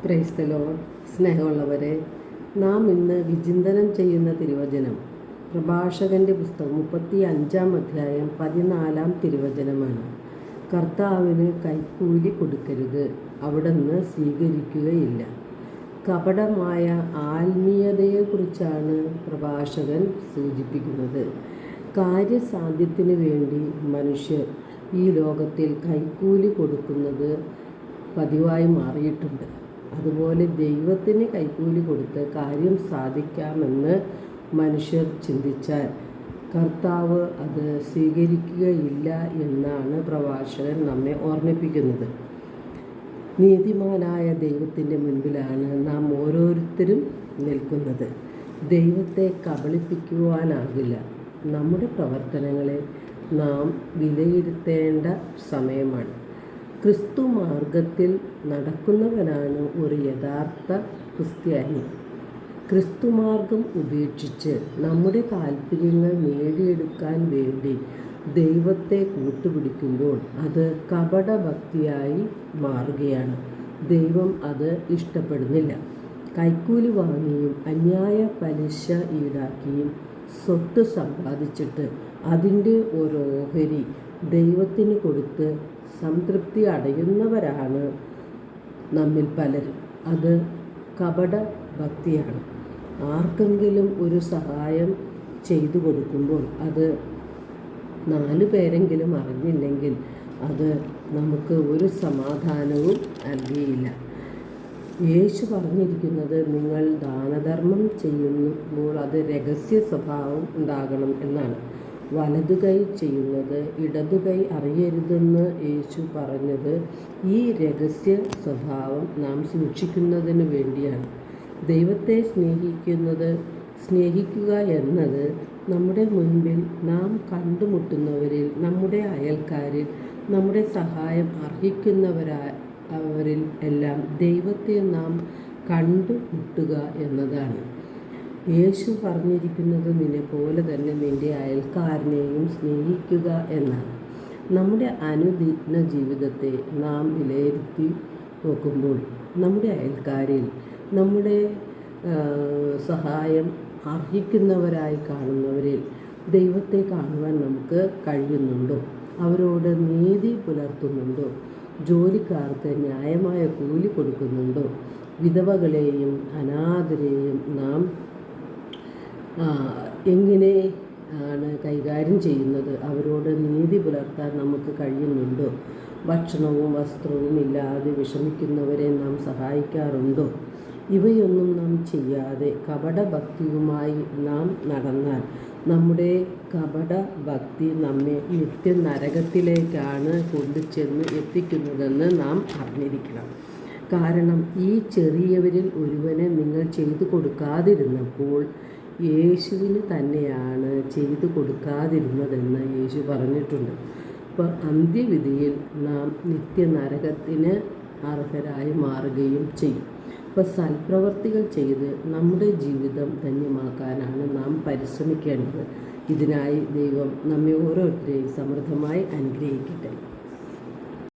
Praise the Lord. സ്നേഹമുള്ളവരെ, നാം ഇന്ന് വിചിന്തനം ചെയ്യുന്ന തിരുവചനം പ്രഭാഷകൻ്റെ പുസ്തകം 35-ാം അധ്യായം 14-ാം തിരുവചനമാണ്. കർത്താവിന് കൈക്കൂലി കൊടുക്കരുത്, അവിടുന്ന് സ്വീകരിക്കുകയില്ല. കപടമായ ആത്മീയതയെക്കുറിച്ചാണ് പ്രഭാഷകൻ സൂചിപ്പിക്കുന്നത്. കാര്യസാധ്യത്തിന് വേണ്ടി മനുഷ്യർ ഈ ലോകത്തിൽ കൈക്കൂലി കൊടുക്കുന്നത് പതിവായി മാറിയിട്ടുണ്ട്. അതുപോലെ ദൈവത്തിന് കൈക്കൂലി കൊടുത്ത് കാര്യം സാധിക്കാമെന്ന് മനുഷ്യർ ചിന്തിച്ചാൽ കർത്താവ് അത് സ്വീകരിക്കുകയില്ല എന്നാണ് പ്രഭാഷകൻ നമ്മെ ഓർമ്മിപ്പിക്കുന്നത്. നീതിമാനായ ദൈവത്തിൻ്റെ മുൻപിലാണ് നാം ഓരോരുത്തരും നിൽക്കുന്നത്. ദൈവത്തെ കബളിപ്പിക്കുവാനാകില്ല. നമ്മുടെ പ്രവർത്തനങ്ങളെ നാം വിലയിരുത്തേണ്ട സമയമാണ്. ക്രിസ്തു മാർഗത്തിൽ നടക്കുന്നവനാണ് ഒരു യഥാർത്ഥ ക്രിസ്ത്യാനി. ക്രിസ്തുമാർഗം ഉപേക്ഷിച്ച് നമ്മുടെ താല്പര്യങ്ങൾ നേടിയെടുക്കാൻ വേണ്ടി ദൈവത്തെ കൂട്ടുപിടിക്കുമ്പോൾ അത് കപടഭക്തിയായി മാറുകയാണ്. ദൈവം അത് ഇഷ്ടപ്പെടുന്നില്ല. കൈക്കൂലി വാങ്ങിയും അന്യായ പലിശ ഈടാക്കിയും സ്വത്ത് സമ്പാദിച്ചിട്ട് അതിൻ്റെ ഒരു ഓഹരി ദൈവത്തിന് കൊടുത്ത് സംതൃപ്തി അടയുന്നവരാണ് നമ്മിൽ പലരും. അത് കപട ഭക്തിയാണ്. ആർക്കെങ്കിലും ഒരു സഹായം ചെയ്തു കൊടുക്കുമ്പോൾ അത് 4 പേരെങ്കിലും അറിഞ്ഞില്ലെങ്കിൽ അത് നമുക്ക് ഒരു സമാധാനവും നൽകിയില്ല. യേശു പറഞ്ഞിരിക്കുന്നത്, നിങ്ങൾ ദാനധർമ്മം ചെയ്യുമ്പോൾ അത് രഹസ്യ സ്വഭാവം ഉണ്ടാകണം എന്നാണ്. വലതുകൈ ചെയ്യുന്നത് ഇടതുകൈ അറിയരുതെന്ന് യേശു പറഞ്ഞത് ഈ രഹസ്യ സ്വഭാവം നാം സൂക്ഷിക്കുന്നതിന് വേണ്ടിയാണ്. ദൈവത്തെ സ്നേഹിക്കുക എന്നത് നമ്മുടെ മുൻപിൽ നാം കണ്ടുമുട്ടുന്നവരിൽ, നമ്മുടെ അയൽക്കാരിൽ, നമ്മുടെ സഹായം അർഹിക്കുന്നവരിൽ എല്ലാം ദൈവത്തെ നാം കണ്ടുമുട്ടുക എന്നതാണ്. യേശു പറഞ്ഞിരിക്കുന്നത്, നിന്നെ പോലെ തന്നെ നിൻ്റെ അയൽക്കാരനെയും സ്നേഹിക്കുക എന്നാണ്. നമ്മുടെ അനുദിന ജീവിതത്തെ നാം വിലയിരുത്തി നോക്കുമ്പോൾ നമ്മുടെ അയൽക്കാരിൽ നമ്മുടെ സഹായം അർഹിക്കുന്നവരായി കാണുന്നവരിൽ ദൈവത്തെ കാണുവാൻ നമുക്ക് കഴിയുന്നുണ്ടോ? അവരോട് നീതി പുലർത്തുന്നുണ്ടോ? ജോലിക്കാർക്ക് ന്യായമായ കൂലി കൊടുക്കുന്നുണ്ടോ? വിധവകളെയും അനാഥരെയും നാം എങ്ങനെ ആണ് കൈകാര്യം ചെയ്യുന്നത്? അവരോട് നീതി പുലർത്താൻ നമുക്ക് കഴിയുന്നുണ്ടോ? ഭക്ഷണവും വസ്ത്രവും ഇല്ലാതെ വിഷമിക്കുന്നവരെ നാം സഹായിക്കാറുണ്ടോ? ഇവയൊന്നും നാം ചെയ്യാതെ കപടഭക്തിയുമായി നാം നടന്നാൽ നമ്മുടെ കപടഭക്തി നമ്മെ നിത്യനരകത്തിലേക്കാണ് കൊണ്ടുചെന്ന് എത്തിക്കുന്നതെന്ന് നാം അറിഞ്ഞിരിക്കണം. കാരണം ഈ ചെറിയവരിൽ ഒരുവന് നിങ്ങൾ ചെയ്തു കൊടുക്കാതിരുന്നപ്പോൾ യേശുവിന് തന്നെയാണ് ചെയ്തു കൊടുക്കാതിരുന്നതെന്ന് യേശു പറഞ്ഞിട്ടുണ്ട്. അപ്പോൾ അന്ത്യവിധിയിൽ നാം നിത്യനരകത്തിന് അർഹരായി മാറുകയും ചെയ്യും. അപ്പോൾ സൽപ്രവർത്തികൾ ചെയ്ത് നമ്മുടെ ജീവിതം ധന്യമാക്കാനാണ് നാം പരിശ്രമിക്കേണ്ടത്. ഇതിനായി ദൈവം നമ്മെ ഓരോരുത്തരെയും സമൃദ്ധമായി അനുഗ്രഹിക്കട്ടെ.